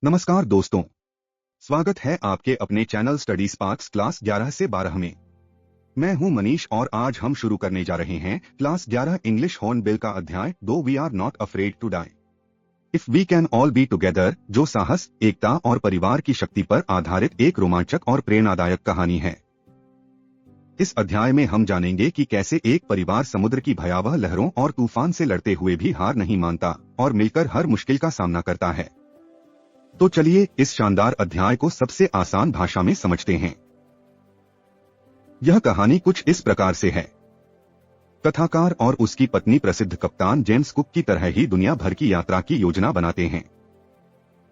नमस्कार दोस्तों, स्वागत है आपके अपने चैनल स्टडी स्पार्क्स क्लास 11 से 12 में। मैं हूं मनीष और आज हम शुरू करने जा रहे हैं क्लास 11 इंग्लिश हॉर्नबिल का अध्याय दो we are not afraid to die if we can all be together, जो साहस, एकता और परिवार की शक्ति पर आधारित एक रोमांचक और प्रेरणादायक कहानी है। इस अध्याय में हम जानेंगे कि कैसे एक परिवार समुद्र की भयावह लहरों और तूफान से लड़ते हुए भी हार नहीं मानता और मिलकर हर मुश्किल का सामना करता है। तो चलिए इस शानदार अध्याय को सबसे आसान भाषा में समझते हैं। यह कहानी कुछ इस प्रकार से है। कथाकार और उसकी पत्नी प्रसिद्ध कप्तान जेम्स कुक की तरह ही दुनिया भर की यात्रा की योजना बनाते हैं।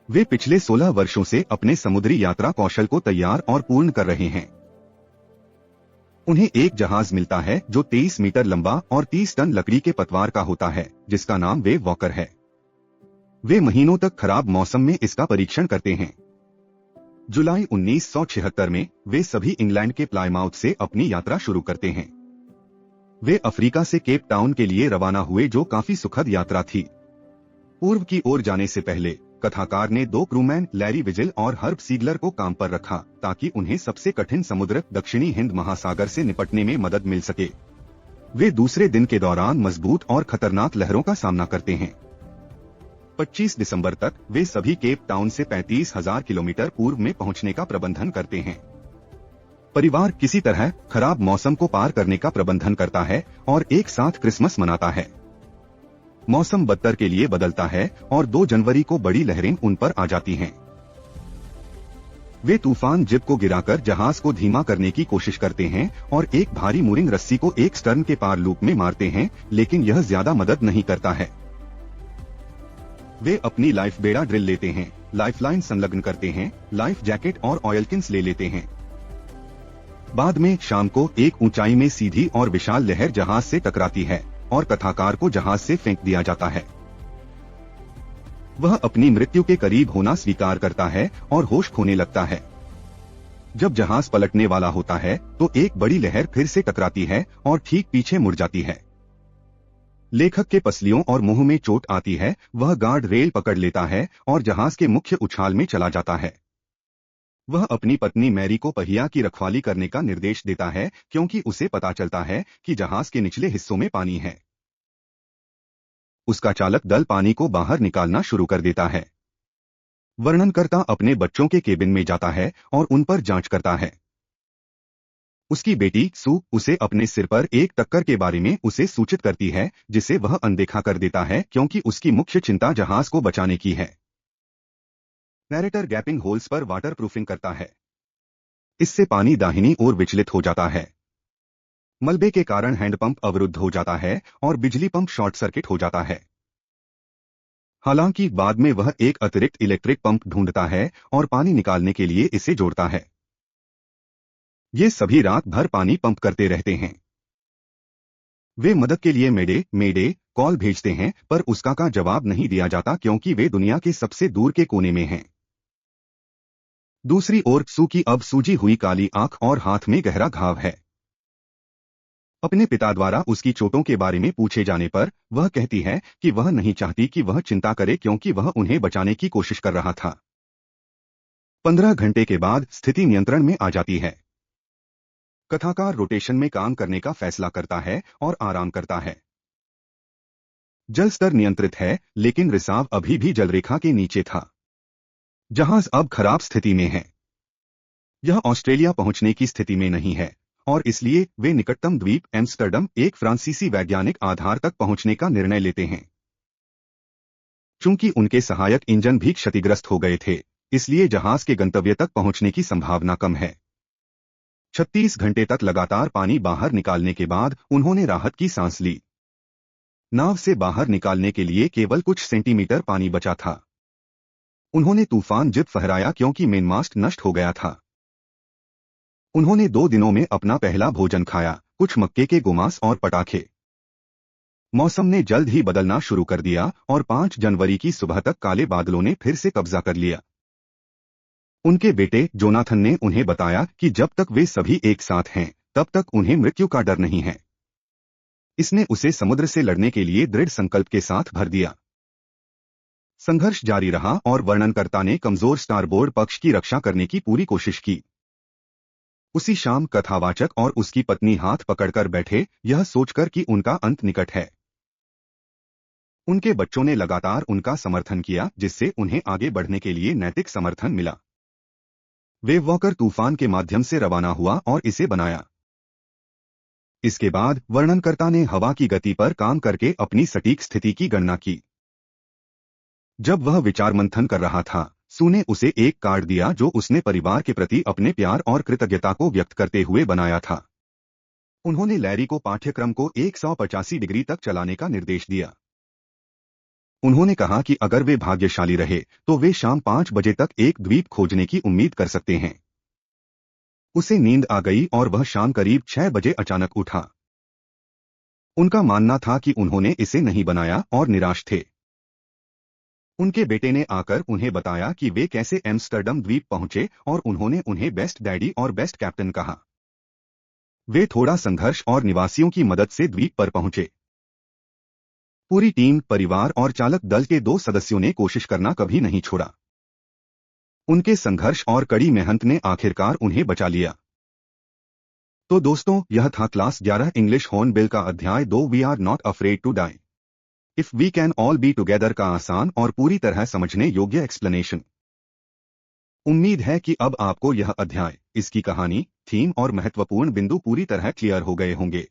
वे पिछले 16 वर्षों से अपने समुद्री यात्रा कौशल को तैयार और पूर्ण कर रहे हैं। उन्हें एक जहाज मिलता है जो 23 मीटर लंबा और 30 टन लकड़ी के पतवार का होता है, जिसका नाम वेव वॉकर है। वे महीनों तक खराब मौसम में इसका परीक्षण करते हैं। जुलाई 1976 में वे सभी इंग्लैंड के प्लायमाउथ से अपनी यात्रा शुरू करते हैं। वे अफ्रीका से केप टाउन के लिए रवाना हुए, जो काफी सुखद यात्रा थी। पूर्व की ओर जाने से पहले कथाकार ने 2 क्रूमैन लैरी विजिल और हर्ब सीगलर को काम पर रखा ताकि उन्हें सबसे कठिन समुद्र दक्षिणी हिंद महासागर से निपटने में मदद मिल सके। वे दूसरे दिन के दौरान मजबूत और खतरनाक लहरों का सामना करते हैं। 25 दिसंबर तक वे सभी केप टाउन से 35,000 किलोमीटर पूर्व में पहुंचने का प्रबंधन करते हैं। परिवार किसी तरह खराब मौसम को पार करने का प्रबंधन करता है और एक साथ क्रिसमस मनाता है। मौसम बदतर के लिए बदलता है और 2 जनवरी को बड़ी लहरें उन पर आ जाती हैं। वे तूफान जिब को गिराकर जहाज को धीमा करने की कोशिश करते हैं और एक भारी मूरिंग रस्सी को एक स्टर्न के पार लूप में मारते हैं, लेकिन यह ज्यादा मदद नहीं करता है। वे अपनी लाइफ बेड़ा ड्रिल लेते हैं, लाइफलाइन संलग्न करते हैं, लाइफ जैकेट और ऑयलकिन्स ले लेते हैं। बाद में शाम को एक ऊंचाई में सीधी और विशाल लहर जहाज से टकराती है और कथाकार को जहाज से फेंक दिया जाता है। वह अपनी मृत्यु के करीब होना स्वीकार करता है और होश खोने लगता है। जब जहाज पलटने वाला होता है तो एक बड़ी लहर फिर से टकराती है और ठीक पीछे मुड़ जाती है। लेखक के पसलियों और मुंह में चोट आती है। वह गार्ड रेल पकड़ लेता है और जहाज के मुख्य उछाल में चला जाता है। वह अपनी पत्नी मैरी को पहिया की रखवाली करने का निर्देश देता है, क्योंकि उसे पता चलता है कि जहाज के निचले हिस्सों में पानी है। उसका चालक दल पानी को बाहर निकालना शुरू कर देता है। वर्णनकर्ता अपने बच्चों के केबिन में जाता है और उन पर जांच करता है। उसकी बेटी सू उसे अपने सिर पर एक टक्कर के बारे में उसे सूचित करती है, जिसे वह अनदेखा कर देता है क्योंकि उसकी मुख्य चिंता जहाज को बचाने की है। नैरेटर गैपिंग होल्स पर वाटरप्रूफिंग करता है। इससे पानी दाहिनी ओर विचलित हो जाता है। मलबे के कारण हैंडपंप अवरुद्ध हो जाता है और बिजली पंप शॉर्ट सर्किट हो जाता है। हालांकि बाद में वह एक अतिरिक्त इलेक्ट्रिक पंप ढूंढता है और पानी निकालने के लिए इसे जोड़ता है। ये सभी रात भर पानी पंप करते रहते हैं। वे मदद के लिए मेडे मेडे कॉल भेजते हैं, पर उसका का जवाब नहीं दिया जाता क्योंकि वे दुनिया के सबसे दूर के कोने में हैं। दूसरी ओर सू की अब सूजी हुई काली आंख और हाथ में गहरा घाव है। अपने पिता द्वारा उसकी चोटों के बारे में पूछे जाने पर वह कहती है कि वह नहीं चाहती कि वह चिंता करे क्योंकि वह उन्हें बचाने की कोशिश कर रहा था। 15 घंटे के बाद स्थिति नियंत्रण में आ जाती है। कथाकार रोटेशन में काम करने का फैसला करता है और आराम करता है। जल स्तर नियंत्रित है, लेकिन रिसाव अभी भी जलरेखा के नीचे था। जहाज अब खराब स्थिति में है। यह ऑस्ट्रेलिया पहुंचने की स्थिति में नहीं है और इसलिए वे निकटतम द्वीप एम्स्टर्डम, एक फ्रांसीसी वैज्ञानिक आधार तक पहुंचने का निर्णय लेते हैं। चूंकि उनके सहायक इंजन भी क्षतिग्रस्त हो गए थे, इसलिए जहाज के गंतव्य तक पहुंचने की संभावना कम है। 36 घंटे तक लगातार पानी बाहर निकालने के बाद उन्होंने राहत की सांस ली। नाव से बाहर निकालने के लिए केवल कुछ सेंटीमीटर पानी बचा था। उन्होंने तूफान जिब फहराया क्योंकि मेनमास्ट नष्ट हो गया था। उन्होंने 2 दिनों में अपना पहला भोजन खाया, कुछ मक्के के गोमांस और पटाखे। मौसम ने जल्द ही बदलना शुरू कर दिया और 5 जनवरी की सुबह तक काले बादलों ने फिर से कब्जा कर लिया। उनके बेटे जोनाथन ने उन्हें बताया कि जब तक वे सभी एक साथ हैं, तब तक उन्हें मृत्यु का डर नहीं है। इसने उसे समुद्र से लड़ने के लिए दृढ़ संकल्प के साथ भर दिया। संघर्ष जारी रहा और वर्णनकर्ता ने कमजोर स्टारबोर्ड पक्ष की रक्षा करने की पूरी कोशिश की। उसी शाम कथावाचक और उसकी पत्नी हाथ पकड़कर बैठे, यह सोचकर कि उनका अंत निकट है। उनके बच्चों ने लगातार उनका समर्थन किया, जिससे उन्हें आगे बढ़ने के लिए नैतिक समर्थन मिला। वेव वॉकर तूफान के माध्यम से रवाना हुआ और इसे बनाया। इसके बाद वर्णनकर्ता ने हवा की गति पर काम करके अपनी सटीक स्थिति की गणना की। जब वह विचार मंथन कर रहा था, सू ने उसे एक कार्ड दिया जो उसने परिवार के प्रति अपने प्यार और कृतज्ञता को व्यक्त करते हुए बनाया था। उन्होंने लैरी को पाठ्यक्रम को 185 डिग्री तक चलाने का निर्देश दिया। उन्होंने कहा कि अगर वे भाग्यशाली रहे तो वे शाम 5 बजे तक एक द्वीप खोजने की उम्मीद कर सकते हैं। उसे नींद आ गई और वह शाम करीब 6 बजे अचानक उठा। उनका मानना था कि उन्होंने इसे नहीं बनाया और निराश थे। उनके बेटे ने आकर उन्हें बताया कि वे कैसे एम्स्टर्डम द्वीप पहुंचे और उन्होंने उन्हें बेस्ट डैडी और बेस्ट कैप्टन कहा। वे थोड़ा संघर्ष और निवासियों की मदद से द्वीप पर पहुंचे। पूरी टीम, परिवार और चालक दल के 2 सदस्यों ने कोशिश करना कभी नहीं छोड़ा। उनके संघर्ष और कड़ी मेहनत ने आखिरकार उन्हें बचा लिया। तो दोस्तों, यह था क्लास 11 इंग्लिश हॉर्नबिल का अध्याय 2 we are not afraid to die if we can all be together का आसान और पूरी तरह समझने योग्य एक्सप्लेनेशन। उम्मीद है कि अब आपको यह अध्याय, इसकी कहानी, थीम और महत्वपूर्ण बिंदु पूरी तरह क्लियर हो गए होंगे।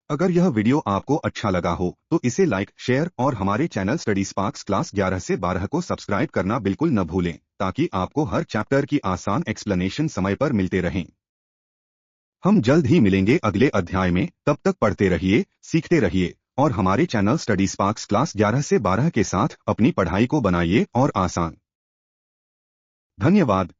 अगर यह वीडियो आपको अच्छा लगा हो तो इसे लाइक, शेयर और हमारे चैनल स्टडी स्पार्क्स क्लास 11 से 12 को सब्सक्राइब करना बिल्कुल न भूलें, ताकि आपको हर चैप्टर की आसान एक्सप्लेनेशन समय पर मिलते रहें। हम जल्द ही मिलेंगे अगले अध्याय में। तब तक पढ़ते रहिए, सीखते रहिए और हमारे चैनल स्टडी स्पार्क्स क्लास 11 से 12 के साथ अपनी पढ़ाई को बनाइए और आसान। धन्यवाद।